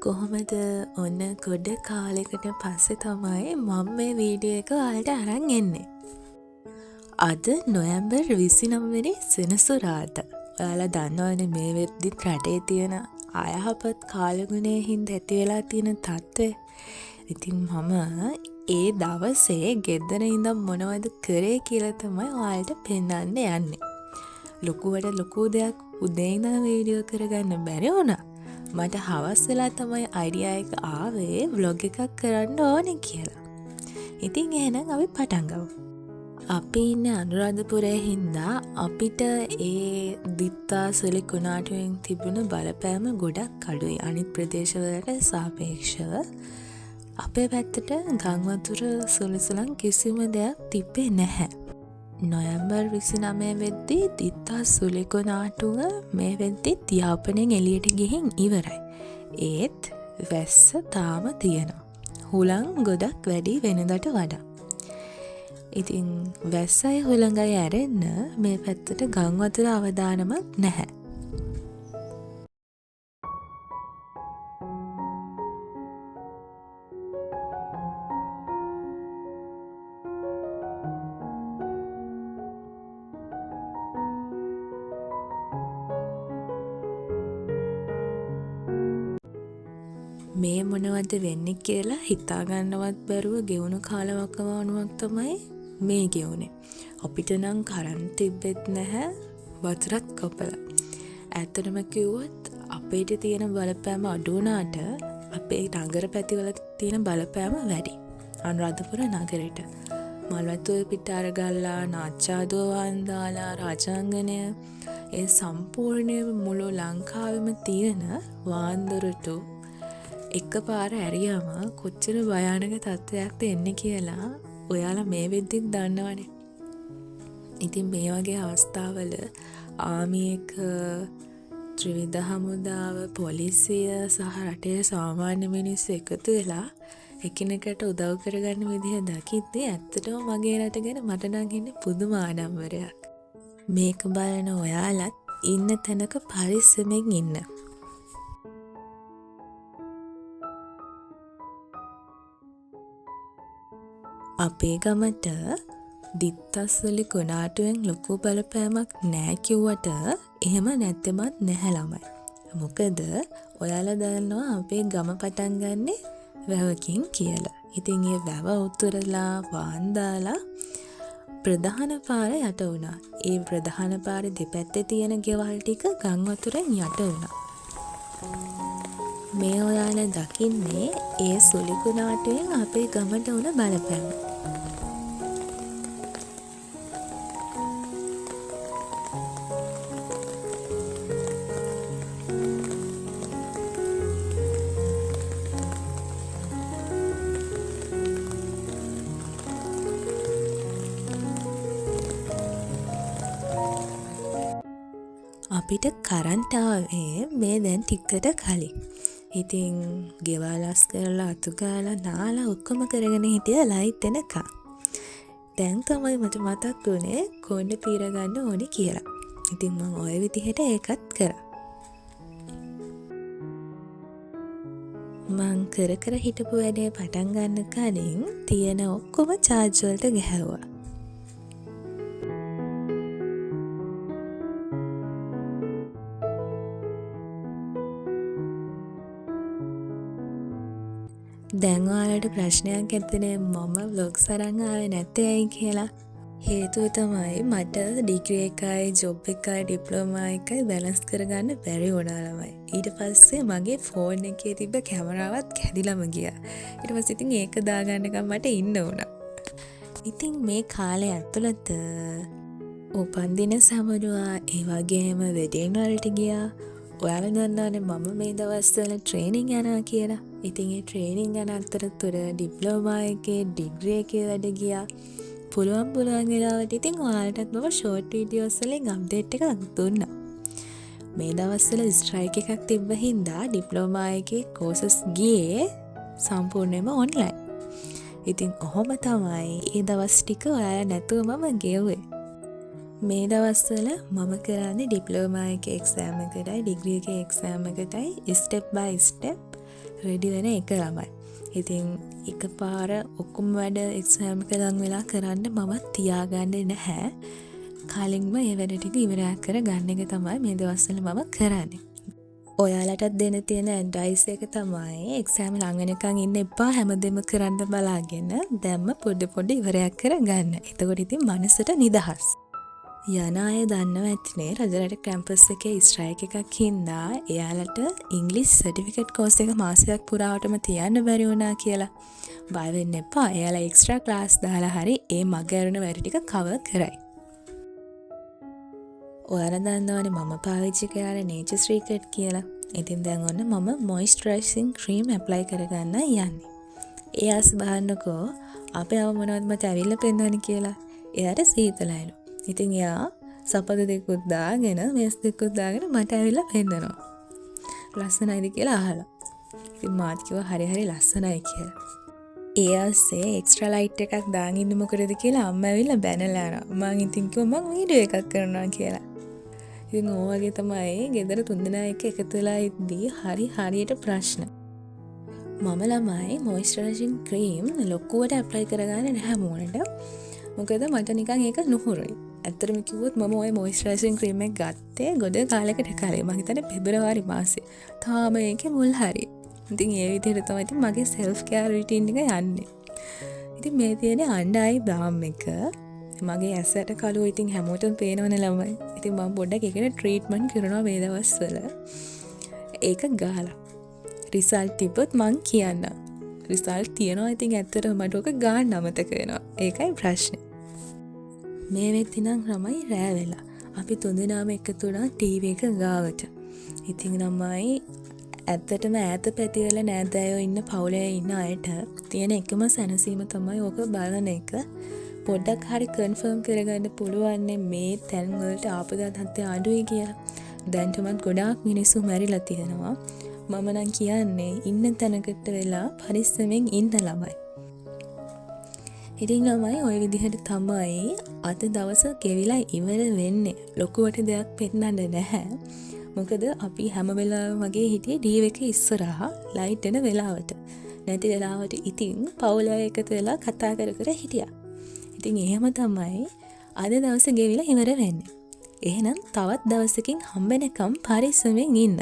කොහොමද ඔන්න ගොඩ කාලෙකට පස්සේ තමයි මම මේ වීඩියෝ එක ඔයාලට අරන් එන්නේ. අද නොවැම්බර් 29 වෙනි සෙනසුරාදා. ඔයාලා දන්නවනේ මේ වෙද්දිත් රටේ තියෙන අයහපත් කාලගුණයේ හින්දා ඇති වෙලා තියෙන තත්ත්වය. ඉතින් මම ඒ දවසේ ගෙදර ඉඳන් මොනවද කරේ කියලා තමයි ඔයාලට පෙන්නන්න යන්නේ. ලොකුවට ලොකු දෙයක් උදේ ඉඳන් වීඩියෝ කරගන්න බැරි වුණා. මට හවස් වෙලා තමයි අයිඩියා එක ආවේ vlog එකක් කරන්න ඕනේ කියලා. ඉතින් එහෙනම් අපි පටන් ගමු. අපි ඉන්නේ අනුරාධපුරයේ හින්දා අපිට ඒ දිත්තා සුලි කුණාටුවෙන් තිබුණ බලපෑම ගොඩක් අඩුයි අනිත් ප්‍රදේශවලට සාපේක්ෂව. අපේ පැත්තට ගම් වතුර සුලිසුලන් කිසිම දෙයක් තිබ්බේ නැහැ. නොවැම්බර් 29 වෙද්දී දිත්තා සුලි කුණාටුව මේ වෙද්දී යාපනයෙන් එළියට ගිහින් ඉවරයි. ඒත් වැස්ස තාම තියෙනවා. හුලං ගොඩක් වැඩි වෙනදට වඩා. ඉතින් වැස්සයි හුළඟයි ඇරෙන්න මේ පැත්තට ගම් වතුර අවදානමක් නැහැ. මේ මොනවද වෙන්නේ කියලා හිතාගන්නවත් බැරුව ගෙවුණු කාලවකවානුවක් තමයි මේ ගෙවුනේ. අපිට නම් කරන්ට් තිබෙත් නැහැ වතුරත් කපලා. ඇත්තටම කිව්වොත් අපේට තියෙන බලපෑම අඩු වුණාට අපේ නගර පැතිවල තියෙන බලපෑම වැඩි. අනුරාධපුර නගරෙට මල්වතුව පිට අරගල්ලා නාච්චාදුව වන්දාලා රාජාංගනය ඒ සම්පූර්ණ මුළු ලංකාවෙම තියෙන වාන්දොරටු එකපාර ඇරියම කොච්චර භයානක තත්ත්වයක්ද එන්නේ කියලා ඔයාලා මේ වෙද්දිත් දන්නවනේ. ඉතින් මේ වගේ අවස්ථාවල ආමි එක ත්‍රිවිධ හමුදාව පොලිසිය සහ රටේ සාමාන්‍ය මිනිස්සු එකතු වෙලා එකිනෙකට උදව් කරගන්න විදිහ දකිද්දී ඇත්තටම මගේ රට ගැන මට නම් ඉන්නේ පුදුම ආඩම්බරයක්. මේක බලන ඔයාලත් ඉන්න තැනක පරිස්සමෙන් ඉන්න. අපේ ගමට දිත්තස්සලි කුණාටුවෙන් ලොකු බලපෑමක් නෑ කිව්වට එහෙම නැත්තෙමත් නැහැ ළමයි. මොකද ඔයාලා දන්නවා අපේ ගම පටන් ගන්නෙ වැවකින් කියලා. ඉතින් ඒ වැව උතුරලා වාන්දාලා ප්‍රධාන පාර යට වුණා. ඒ ප්‍රධාන පාරේ දෙපැත්තේ තියෙන ගෙවල් ටික ගම් වතුරෙන් යට වුණා. මේ ඔයාලා දකින්නේ ඒ සුලි කුණාටුවෙන් අපේ ගමට වුණ බලපෑම. අපිට කරන්ට් ආවේ මේ දැන් ටිකට කලින්. ඉතින් ගෙවලස් කරලා අතු ගාලා නාලා ඔක්කොම කරගෙන හිටිය ලයිට් එනකම්. දැන් තමයි මට මතක් වුණේ කොණ්ඩේ පීර ගන්න ඕනේ කියලා. ඉතින් මම ওই විදිහට ඒකත් කරා. මං කර හිටපු වැඩේ පටන් ගන්න කලින් තියෙන ඔක්කොම charge වලට ගහුවා. දැන් ඔයාලට ප්‍රශ්නයක් ඇතිනේ මම vlogs අරන් ආවේ නැත්තේ ඇයි කියලා. හේතුව තමයි මට ඩිග්‍රී එකයි ජොබ් එකයි ඩිප්ලෝමා එකයි බැලන්ස් කරගන්න බැරි වුණා ළමයි. ඊට පස්සේ මගේ ෆෝන් එකේ තිබ්බ කැමරාවත් කැඩිලාම ගියා. ඊට පස්සේ ඉතින් ඒක දාගන්නකම් මට ඉන්න වුණා. ඉතින් මේ කාලේ ඇතුළත උපන්දින සමරුවා ඒ වගේම වෙඩින් වලට ගියා. ඔයාලා දන්නවනේ මම මේ දවස්වල ට්‍රේනින් යනවා කියලා. ඉතින් ඒ ට්‍රේනින් යන අතරතුර ඩිප්ලෝමා එකේ ඩිග්‍රී එකේ වැඩ ගියා. පුළුවන් වෙලාවට ඉතින් ඔයාලටත් මම ෂෝට් වීඩියෝස් වලින් අප්ඩේට් එකක් දුන්නා. මේ දවස්වල ස්ට්‍රයික් එකක් තිබ්බ හින්දා ඩිප්ලෝමා එකේ කෝසස් ගියේ සම්පූර්ණයෙන්ම ඔන්ලයින්. ඉතින් ඔහොම තමයි ඒ දවස් ටික ඔයාලා නැතුව මම ගෙවුවේ. මේ දවස්වල මම කරන්නේ ඩිප්ලෝමා එකේ එක්සෑම් එකටයි ඩිග්‍රී එකේ එක්සෑම් එකටයි ස්ටෙප් බයි ස්ටෙප් රෙඩි වෙන එක ළමයි. ඉතින් එකපාර ඔක්කොම වැඩ එක්සෑම් එක ලඟ වෙලා කරන්න මම තියාගන්නේ නැහැ. කලින්ම ඒ වැඩ ටික ඉවරයක් කර ගන්න එක තමයි මේ දවස්වල මම කරන්නේ. ඔයාලටත් දෙන්න තියෙන ඇඩ්වයිස් එක තමයි එක්සෑම් ළඟ වෙනකන් ඉන්න එපා, හැමදේම කරන්න බලාගෙන දැම්ම පොඩි ඉවරයක් කර ගන්න. එතකොට ඉතින් මනසට නිදහස්. යන අය දන්නව ඇතිනේ රජරට කැම්පස් එකේ ස්ට්‍රයික් එකක් හින්දා එයාලට ඉංග්ලිෂ් සර්ටිෆිකේට් කෝස් එක මාසයක් පුරාවටම තියන්න බැරි වුණා කියලා. බය වෙන්න එපා. එයාලා එක්ස්ට්‍රා ක්ලාස් දාලා හරි ඒ මග ඇරුණ වැඩ ටික කවර් කරයි. ඔයාලා දන්නවනේ මම පාවිච්චි කරන්නේ නේචර් සීක්‍රට් කියලා. ඉතින් දැන් ඔන්න මම මොයිස්චරයිසිංగ్ ක්‍රීම් ඇප්ලයි කරගන්න යන්නේ. එයාස් බලන්නකෝ අපේ අව මොනවද මට ඇවිල්ලා පෙන්නවනේ කියලා. එයාට සීතලයිලු. ඉතින් එයා සපද දෙකුත් දාගෙන මේස් දෙකුත් දාගෙන මට ඇවිල්ලා පෙන්නනවා. ලස්සනයිද කියලා අහලා. ඉතින් මාත් කිව්වා හරි ලස්සනයි කියලා. එයාසේ එක්ස්ට්‍රා ලයිට් එකක් දාගෙන ඉන්න මොකටද කියලා අම්මා ඇවිල්ලා බැනලා යනවා. මං ඉතින් කිව්වා මං වීඩියෝ එකක් කරනවා කියලා. ඉතින් ඕ වගේ තමයි ගෙදර තුන්දෙනා එක්ක එකතු වෙලා ඉද්දී හරියට ප්‍රශ්න. මම ළමයි මොයිස්චරයිසිං ක්‍රීම් ලොකුවට ඇප්ලයි කරගන්නේ නැහැ මූණට. මොකද මට නිකන් ඒක නුහුරුයි. ඇත්තටම කිව්වොත් මම ওই මොයිස්චරයිසිං ක්‍රීම් එක ගත්තේ ගොඩ කාලයකට කලින්. මම හිතන්නේ පෙබරවාරි මාසේ. තාම ඒකේ මුල් හරිය. ඉතින් ඒ විදිහට තමයි ඉතින් මගේ self care routine එක යන්නේ. ඉතින් මේ තියෙන්නේ අnder eye balm එක. මගේ ඇසට කළුව ඉතින් හැමෝටම පේනවනේ ළමයි. ඉතින් මම පොඩ්ඩක් ඒකට ට්‍රීට්මන්ට් කරනවා මේ දවස්වල. ඒක ගාලා. රිසල්ට් තිබ්බොත් මං කියන්නම්. රිසල්ට් තියනවා ඉතින් ඇත්තටම මට ඔක ගාන්න අමතක වෙනවා. ඒකයි ප්‍රශ්නේ. මේ වෙද්දි නම් ළමයි රෑ වෙලා. අපි තුන්දෙනාම එකතු වුණා ටීවී එක ගාවට. ඉතින් ළමයි ඇත්තටම ඈත පැතිවල නෑදෑයෝ ඉන්න පවුලේ ඉන්න අයට තියෙන එකම සැනසීම තමයි ඕක බලන එක. පොඩ්ඩක් හරි කන්ෆර්ම් කරගන්න පුළුවන් මේ තැන් වලට ආපදා තත්ත්වය අඩුයි කියලා. දැන්ටමත් ගොඩාක් මිනිස්සු මැරිලා තියෙනවා. මම නම් කියන්නේ ඉන්න තැනකට වෙලා පරිස්සමෙන් ඉන්න ළමයි. ඉතින් ළමයි ওই විදිහට තමයි අද දවස ගෙවිලා ඉවර වෙන්නේ. ලොකුවට දෙයක් පෙන්නන්න නැහැ. මොකද අපි හැම වෙලාවෙම වගේ හිටියේ ඩීව් එක ඉස්සරහා ලයිට් එන වෙලාවට. නැති වෙලාවට ඉතින් පවුල අය එකතු වෙලා කතා කර හිටියා. ඉතින් එහෙම තමයි අද දවස ගෙවිලා ඉවර වෙන්නේ. එහෙනම් තවත් දවසකින් හම්බෙනකම් පරිස්සමෙන් ඉන්න.